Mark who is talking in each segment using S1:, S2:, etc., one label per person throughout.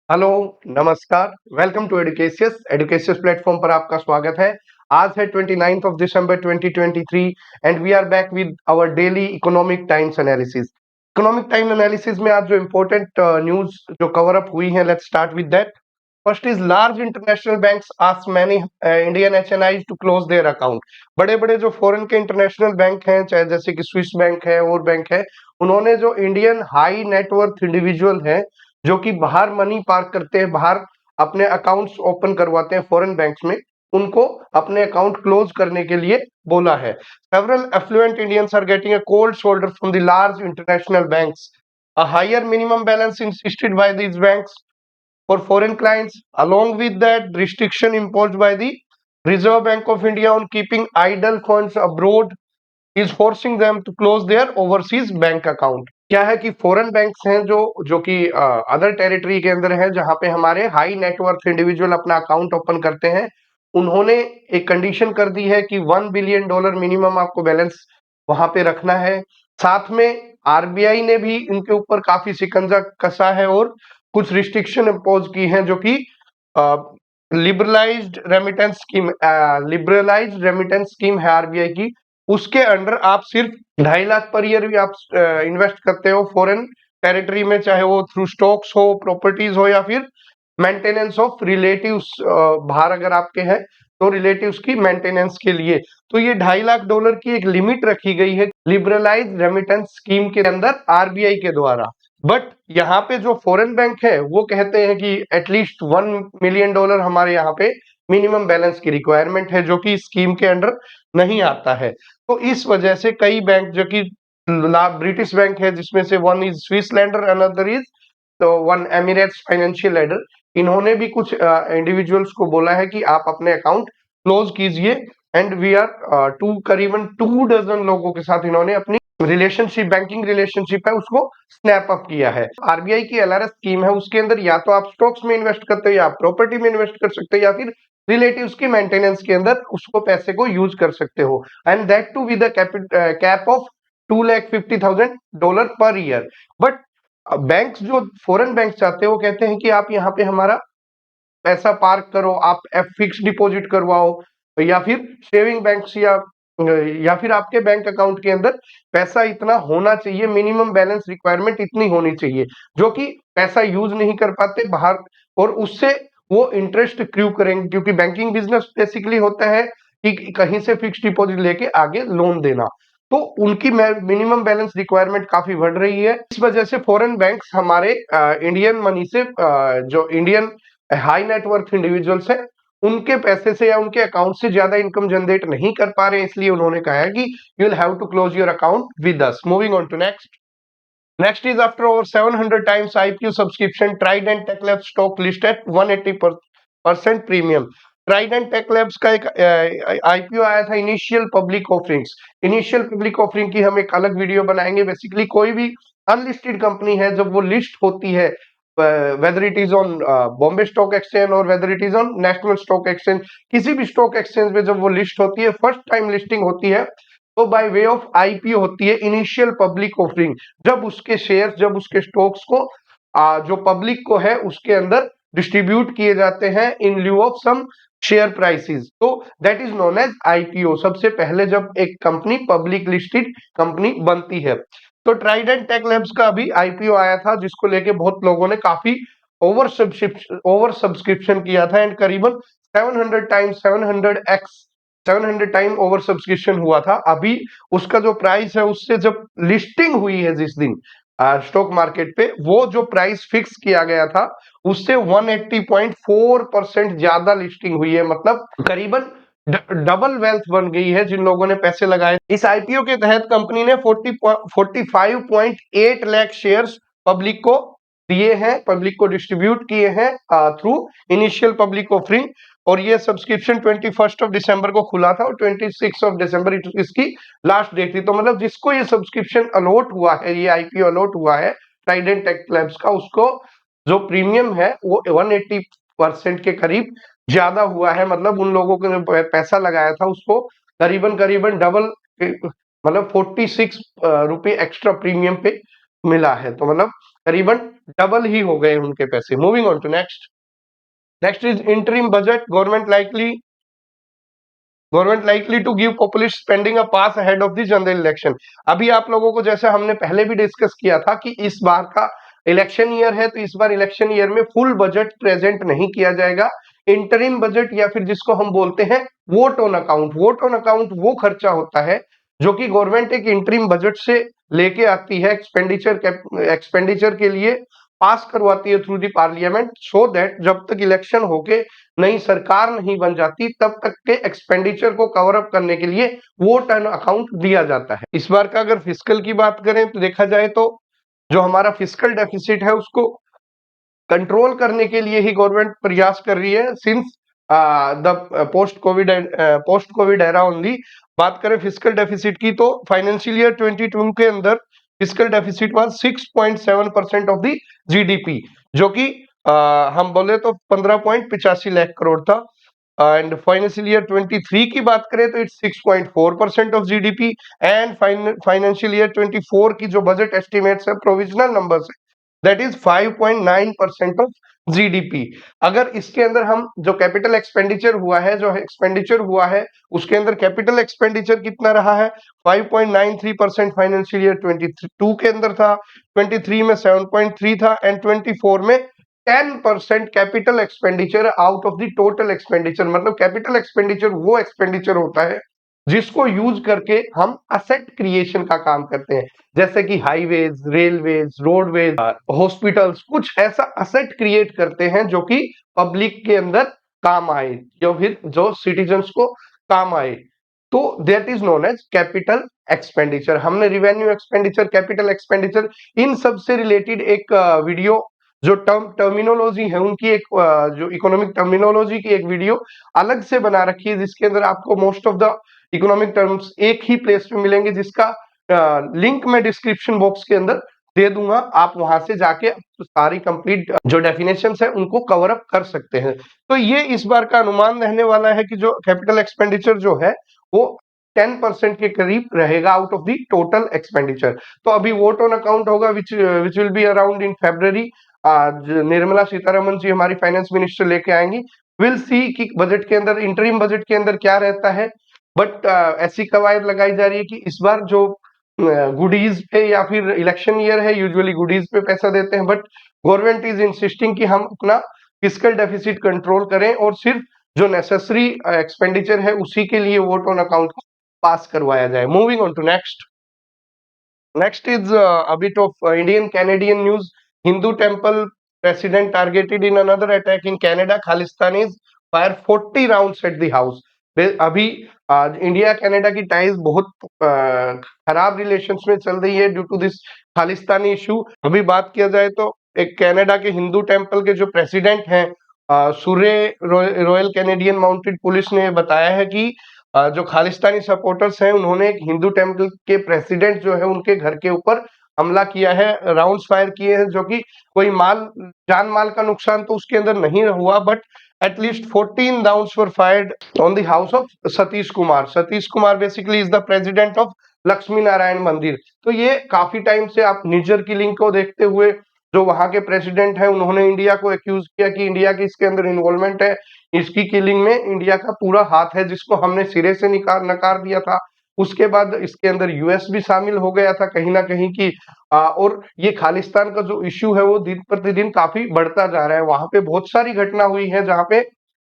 S1: Hello, नमस्कार। Welcome to Educatious. Educatious platform पर आपका स्वागत है। आज है 29th of December 2023 and we are back with our daily Economic Times analysis. Economic Time analysis में आज जो इम्पोर्टेंट न्यूज जो कवर अप हुई है, let's start with that. First is large international banks ask many Indian HNIs to close their account. बड़े बड़े जो foreign के इंटरनेशनल बैंक हैं, चाहे जैसे कि स्विस बैंक है और बैंक है, उन्होंने जो इंडियन हाई नेटवर्थ इंडिविजुअल है जो कि बाहर मनी पार्क करते हैं, बाहर अपने अकाउंट्स ओपन करवाते हैं फॉरेन बैंक्स में, उनको अपने अकाउंट क्लोज करने के लिए बोला है। Several affluent Indians are getting a cold shoulder from the large international banks. A higher minimum balance insisted by these banks for foreign clients, along with that restriction imposed by the Reserve Bank of India on keeping idle funds abroad, is forcing them to close their overseas bank account। क्या है कि foreign banks हैं जो जो कि other territory के अंदर है, जहां पे हमारे हाई नेटवर्थ इंडिविजुअल अपना अकाउंट ओपन करते हैं, उन्होंने एक कंडीशन कर दी है कि $1 बिलियन मिनिमम आपको बैलेंस वहां पे रखना है। साथ में आरबीआई ने भी इनके ऊपर काफी शिकंजा कसा है और कुछ रिस्ट्रिक्शन इम्पोज की हैं, जो कि लिबरलाइज्ड रेमिटेंस स्कीम है आरबीआई की। उसके अंडर आप सिर्फ 2.5 लाख पर ईयर भी आप इन्वेस्ट करते हो फॉरेन टेरिटरी में, चाहे वो थ्रू स्टॉक्स हो, प्रॉपर्टीज हो, या फिर मेंटेनेंस ऑफ रिलेटिव्स बाहर अगर आपके हैं तो रिलेटिव्स की मेंटेनेंस के लिए। तो ये $2.5 लाख की एक लिमिट रखी गई है लिबरलाइज रेमिटेंस स्कीम के अंदर आरबीआई के द्वारा। बट यहाँ पे जो फॉरेन बैंक है वो कहते हैं कि एटलीस्ट $1 मिलियन हमारे यहाँ पे मिनिमम बैलेंस की रिक्वायरमेंट है, जो कि स्कीम के अंडर नहीं आता है। तो इस वजह से कई बैंक, जो कि ब्रिटिश बैंक है जिसमें से one is Swiss lander, another is तो वन एमिरेट्स फाइनेंशियल लैंडर, इन्होंने भी कुछ इंडिविजुअल्स को बोला है कि आप अपने अकाउंट क्लोज कीजिए। एंड वी आर करीबन 2 डजन लोगों के साथ इन्होंने अपनी रिलेशनशिप, बैंकिंग रिलेशनशिप है, उसको स्नैप अप किया है। आरबीआई की एलआरएस स्कीम है, उसके अंदर या तो आप स्टॉक्स में इन्वेस्ट करते हो, या आप प्रॉपर्टी में इन्वेस्ट कर सकते हो, या फिर रिलेटिव्स की मेंटेनेंस के अंदर उसको पैसे को यूज कर सकते हो। And that too with cap of $250,000 per year. But banks, जो फॉरेन बैंक चाहते हैं, वो कहते हैं कि आप यहाँ पे हमारा पैसा पार्क करो, आप फिक्स डिपॉजिट करवाओ, या फिर सेविंग बैंक्स, या फिर आपके बैंक अकाउंट के अंदर पैसा इतना होना चाहिए, मिनिमम बैलेंस रिक्वायरमेंट इतनी होनी चाहिए, जो कि पैसा यूज नहीं कर पाते बाहर, और उससे वो इंटरेस्ट क्रू करेंगे, क्योंकि बैंकिंग बिजनेस बेसिकली होता है कि कहीं से फिक्स डिपॉजिट लेके आगे लोन देना। तो उनकी मिनिमम बैलेंस रिक्वायरमेंट काफी बढ़ रही है। इस वजह से फॉरेन बैंक्स हमारे इंडियन मनी से, जो इंडियन हाई नेटवर्थ इंडिविजुअल्स है, उनके पैसे से या उनके अकाउंट से ज्यादा इनकम जनरेट नहीं कर पा रहे हैं, इसलिए उन्होंने कहा है कि you will have to close your account with us. Moving on to next. Next is after over 700 times IPO subscription, Trident Tech Labs stock list at 180% premium। Trident Tech Labs का एक आईपीओ आया था, initial public offerings. Initial public offering की हम एक अलग video बनाएंगे। Basically कोई भी अनलिस्टेड कंपनी है, जब वो लिस्ट होती है, whether it is on Bombay Stock Exchange और whether it is on National Stock Exchange, किसी भी स्टॉक एक्सचेंज में जब वो लिस्ट होती है, फर्स्ट टाइम लिस्टिंग होती है, तो बाय वे ऑफ आईपीओ होती है इनिशियल पब्लिक ऑफरिंग। जब उसके शेयर, जब उसके स्टॉक्स को जो पब्लिक को है उसके अंदर डिस्ट्रीब्यूट किए जाते हैं in lieu of some share prices, तो that is known as IPO. सबसे पहले जब एक कंपनी पब्लिक लिस्टेड कंपनी बनती है। तो ट्राइडेंट टेक लैब्स का अभी आईपीओ आया था, जिसको लेके बहुत लोगों ने काफी ओवर सब्सक्रिप्शन किया था, एंड करीबन 700 टाइम ओवर सब्सक्रिप्शन हुआ था। अभी उसका जो प्राइस है, उससे जब लिस्टिंग हुई है जिस दिन स्टॉक मार्केट पे, वो जो प्राइस फिक्स किया गया था उससे 180.4% ज्यादा लिस्टिंग हुई है। मतलब करीबन डबल वेल्थ बन गई है जिन लोगों ने पैसे लगाए। इस आईपीओ के तहत कंपनी ने 45.8 लाख शेयर्स पब्लिक को दिए हैं, पब्लिक को डिस्ट्रीब्यूट किए हैं थ्रू इनिशियल पब्लिक ऑफरिंग। और ये सब्सक्रिप्शन 21 दिसंबर को खुला था और 26 दिसंबर इसकी लास्ट डेट थी। तो मतलब जिसको ये सब्सक्रिप्शन अलॉट हुआ है, ये आईपीओ अलॉट हुआ है ट्राइडेंट टेक लैब्स का, उसको जो प्रीमियम है वो 180% के करीब ज्यादा हुआ है। मतलब उन लोगों को पैसा लगाया था उसको करीबन डबल, मतलब 46 रुपए एक्स्ट्रा प्रीमियम पे मिला है। तो मतलब करीबन डबल ही हो गए उनके पैसे। Moving on to next. Next is interim budget. Government likely to give populist spending a pass ahead of the general election. अभी आप लोगों को, जैसे हमने पहले भी डिस्कस किया था कि इस बार का इलेक्शन ईयर है, तो इस बार इलेक्शन ईयर में फुल बजट प्रेजेंट नहीं किया जाएगा। इंटरिम बजट या फिर जिसको हम बोलते हैं vote on account. Vote on account वो खर्चा होता है जो कि गवर्नमेंट एक इंटरिम बजट से लेके आती है एक्सपेंडिचर के लिए, पास करवाती है through the parliament, so that जब तक इलेक्शन होके नई सरकार नहीं बन जाती तब तक के एक्सपेंडिचर को कवर अप करने के लिए वोट ऑन अकाउंट दिया जाता है। इस बार का अगर फिस्कल की बात करें तो देखा जाए तो जो हमारा फिस्कल डेफिसिट है उसको कंट्रोल करने के लिए ही गवर्नमेंट प्रयास कर रही है since the post Covid era only. बात करें फिस्कल डेफिसिट की तो फाइनेंशियल ईयर 22 के अंदर fiscal deficit was 6.7% of the GDP, जो कि हम बोले तो 15.85 लाख करोड़ था। एंड फाइनेंशियल ईयर 23 की बात करें तो it's 6.4% of GDP. And financial year 24 की जो बजट एस्टिमेट्स है, प्रोविजनल नंबर्स है, दैट इज 5.9% ऑफ जीडीपी। अगर इसके अंदर हम जो कैपिटल एक्सपेंडिचर हुआ है, जो एक्सपेंडिचर हुआ है उसके अंदर कैपिटल एक्सपेंडिचर कितना रहा है, 5.93% फाइनेंशियल ईयर 22 के अंदर था, 23 में 7.3 था, एंड 24 में 10% capital expenditure out of the total expenditure. मतलब कैपिटल एक्सपेंडिचर वो एक्सपेंडिचर होता है जिसको यूज करके हम असेट क्रिएशन का काम करते हैं, जैसे कि हाईवेज, रेलवेज, रोडवेज, हॉस्पिटल्स, कुछ ऐसा असेट क्रिएट करते हैं जो कि पब्लिक के अंदर काम आए, जो फिर जो सिटीजन्स को काम आए, तो that is known as capital expenditure. हमने रिवेन्यू एक्सपेंडिचर, कैपिटल एक्सपेंडिचर, इन सब से रिलेटेड एक वीडियो, जो टर्मिनोलॉजी है उनकी एक जो इकोनॉमिक टर्मिनोलॉजी की एक वीडियो अलग से बना रखी है, जिसके अंदर आपको most of the economic terms एक ही प्लेस पे मिलेंगे, जिसका लिंक मैं डिस्क्रिप्शन बॉक्स के अंदर दे दूंगा। आप वहां से जाके सारी कंप्लीट जो डेफिनेशंस है उनको कवर अप कर सकते हैं। तो ये इस बार का अनुमान रहने वाला है कि जो कैपिटल एक्सपेंडिचर जो है वो 10% के करीब रहेगा out of the total expenditure. तो अभी वोट ऑन अकाउंट होगा which will be around in February. आज निर्मला सीतारमन जी हमारी फाइनेंस मिनिस्टर लेके आएंगी। विल सी कि बजट के अंदर, इंटरिम बजट के अंदर क्या रहता है। बट ऐसी कवायद लगाई जा रही है कि इस बार जो गुडीज पे या फिर इलेक्शन ईयर है, यूजुअली गुडीज पे पैसा देते हैं, बट गवर्नमेंट इज इंसिस्टिंग कि हम अपना फिस्कल डेफिसिट कंट्रोल करें और सिर्फ जो नेसेसरी एक्सपेंडिचर है उसी के लिए वोट ऑन अकाउंट को पास करवाया जाए। Moving on to next. Next is a bit of Indian Canadian news. Hindu temple president targeted in another attack in Canada. Khalistanis fire 40 rounds at the house. अभी India Canada की ties बहुत खराब relations में चल रही है due to this Khalistani issue. अभी बात किया जाए तो एक कनाडा के हिंदू टेम्पल के जो प्रेसिडेंट हैं, सूर्य रॉयल कैनेडियन माउंटेड पुलिस ने बताया है कि जो खालिस्तानी सपोर्टर्स हैं उन्होंने एक हिंदू टेम्पल के प्रेसिडेंट जो है उनके घर के ऊपर हमला किया है, राउंड्स फायर किए हैं, जो कि कोई जान माल का नुकसान तो उसके अंदर नहीं हुआ, but at least 14 rounds were fired on the house of Satish Kumar. Satish Kumar basically is the president of Lakshmi Narayan मंदिर। तो ये काफी टाइम से आप निजर किलिंग को देखते हुए जो वहां के प्रेसिडेंट है उन्होंने इंडिया को एक्यूज किया कि इंडिया की इसके अंदर इन्वॉल्वमेंट है, इसकी किलिंग में इंडिया का पूरा हाथ है, जिसको हमने सिरे से नकार दिया था। उसके बाद इसके अंदर यूएस भी शामिल हो गया था कहीं ना कहीं की, और ये खालिस्तान का जो इश्यू है वो दिन प्रतिदिन काफी बढ़ता जा रहा है। वहां पे बहुत सारी घटना हुई है जहाँ पे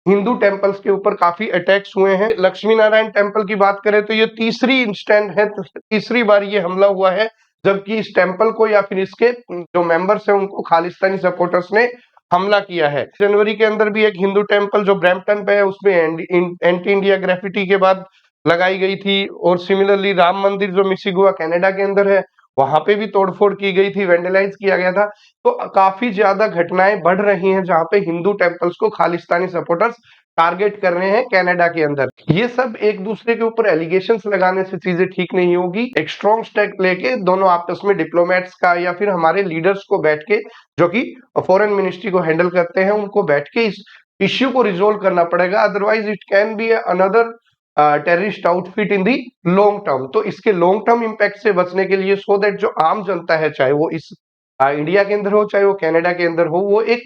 S1: हिंदू टेम्पल्स के ऊपर काफी अटैक्स हुए हैं। लक्ष्मी नारायण टेम्पल की बात करें तो ये तीसरी इंस्टेंट है, तीसरी बार ये हमला हुआ है जबकि इस टेम्पल को या फिर इसके जो मेंबर्स हैं उनको खालिस्तानी सपोर्टर्स ने हमला किया है। जनवरी के अंदर भी एक हिंदू टेम्पल जो ब्रैम्पटन पे है उसमें एंटी इंडिया ग्रेफिटी के बाद लगाई गई थी, और सिमिलरली राम मंदिर जो मिसिगुआ कनाडा के अंदर है वहां पे भी तोड़फोड़ की गई थी, वेंडलाइज किया गया था। तो काफी ज्यादा घटनाएं बढ़ रही हैं जहां पे हिंदू टेम्पल्स को खालिस्तानी सपोर्टर्स टारगेट कर रहे हैं कनाडा के अंदर। ये सब एक दूसरे के ऊपर एलिगेशंस लगाने से चीजें ठीक नहीं होगी। एक स्ट्रॉन्ग स्टेप लेके दोनों आपस में डिप्लोमेट्स का या फिर हमारे लीडर्स को बैठ के, जो कि फॉरेन मिनिस्ट्री को हैंडल करते हैं, उनको बैठ के इस इश्यू को रिजोल्व करना पड़ेगा। Otherwise it can be another terrorist outfit in the long term. तो इसके लॉन्ग टर्म इम्पैक्ट से बचने के लिए, सो दैट जो आम जनता है, चाहे वो इस इंडिया के अंदर हो चाहे वो कनाडा के अंदर हो, वो एक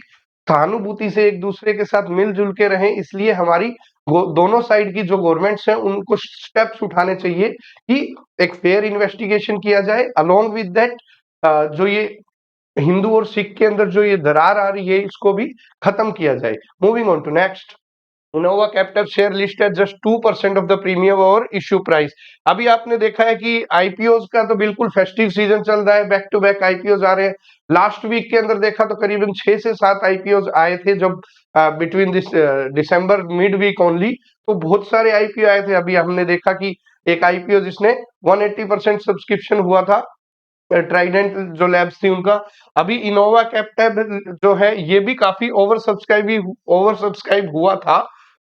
S1: सहानुभूति से एक दूसरे के साथ मिलजुल के रहें। इसलिए हमारी दोनों साइड की जो गवर्नमेंट्स हैं उनको स्टेप्स उठाने चाहिए कि एक फेयर इन्वेस्टिगेशन किया जाए। अलोंग विद दैट जो ये हिंदू और सिख के अंदर जो ये दरार आ रही है इसको भी खत्म किया जाए। Moving on to next, Innova kept up share list at just 2% of the premium over issue price। अभी आपने देखा है कि आईपीओज का तो बिल्कुल फेस्टिव सीजन चल रहा है, बैक टू बैक आईपीओज आ रहे हैं। लास्ट वीक के अंदर देखा तो करीबन 6 से 7 आईपीओज आए थे, जब between this December mid week only, तो बहुत सारे आईपीओ आए थे। अभी हमने देखा कि एक आईपीओ जिसने 180% सब्सक्रिप्शन हुआ था, ट्राइडेंट जो लैब्स थी उनका। अभी इनोवा कैप्टेब जो है ये भी काफी ओवर सब्सक्राइब हुआ था,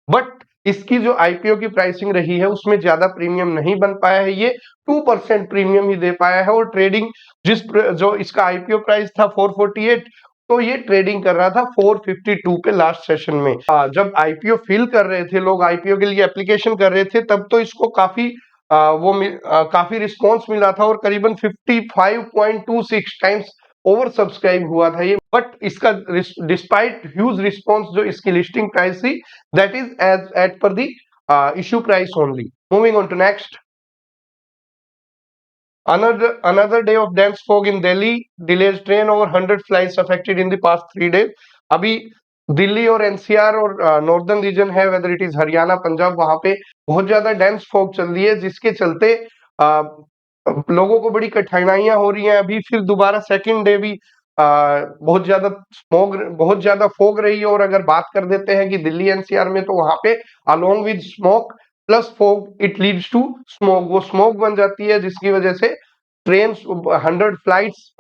S1: बट इसकी जो आईपीओ की प्राइसिंग रही है उसमें ज्यादा प्रीमियम नहीं बन पाया है, ये 2% प्रीमियम ही दे पाया है। और ट्रेडिंग जो इसका आईपीओ प्राइस था 448, तो ये ट्रेडिंग कर रहा था 452 पे लास्ट सेशन में। जब आईपीओ फिल कर रहे थे लोग, आईपीओ के लिए एप्लीकेशन कर रहे थे, तब तो इसको काफी काफी रिस्पॉन्स मिला था और करीबन 55.26 टाइम्स ओवर सब्सक्राइब हुआ था ये। बट इसका डिस्पाइट ह्यूज रिस्पॉन्स जो इसकी लिस्टिंग प्राइस थी, that is as per the issue price only. Moving on to next, another day of dense fog in Delhi delays train over 100 flights affected in the past 3 days। अभी दिल्ली और NCR और northern region है, whether it is Haryana Punjab, वहां पे बहुत ज्यादा dense fog चल रही है, जिसके चलते लोगों को बड़ी कठिनाइयां हो रही हैं। अभी फिर दोबारा सेकंड डे भी बहुत ज्यादा फॉग रही है। और अगर बात कर देते हैं कि दिल्ली एनसीआर में, तो वहां पे along with smoke plus fog it leads to smoke, वो स्मोक बन जाती है, जिसकी वजह से ट्रेन 100 फ्लाइट्स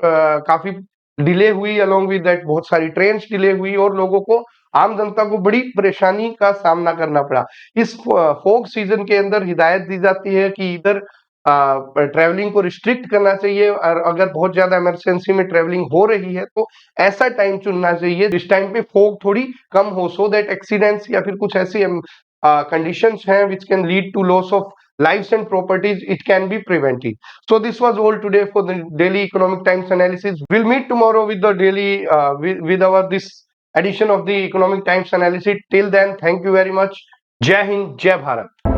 S1: काफी डिले हुई, अलोंग विद दैट बहुत सारी ट्रेन डिले हुई और लोगों को, आम जनता को बड़ी परेशानी का सामना करना पड़ा। इस फोक सीजन के अंदर हिदायत दी जाती है कि इधर ट्रेवलिंग को रिस्ट्रिक्ट करना चाहिए, और अगर बहुत ज्यादा इमरजेंसी में ट्रेवलिंग हो रही है तो ऐसा टाइम चुनना चाहिए जिस टाइम पे फोग थोड़ी कम हो, सो दैट एक्सीडेंट्स या फिर कुछ ऐसी कंडीशंस हैं which can lead to loss of lives and properties, it can be prevented। So this was all today for the daily economic times analysis। We'll meet tomorrow with the daily with our this edition of the economic times analysis। Till then, thank you very much। जय हिंद, जय भारत।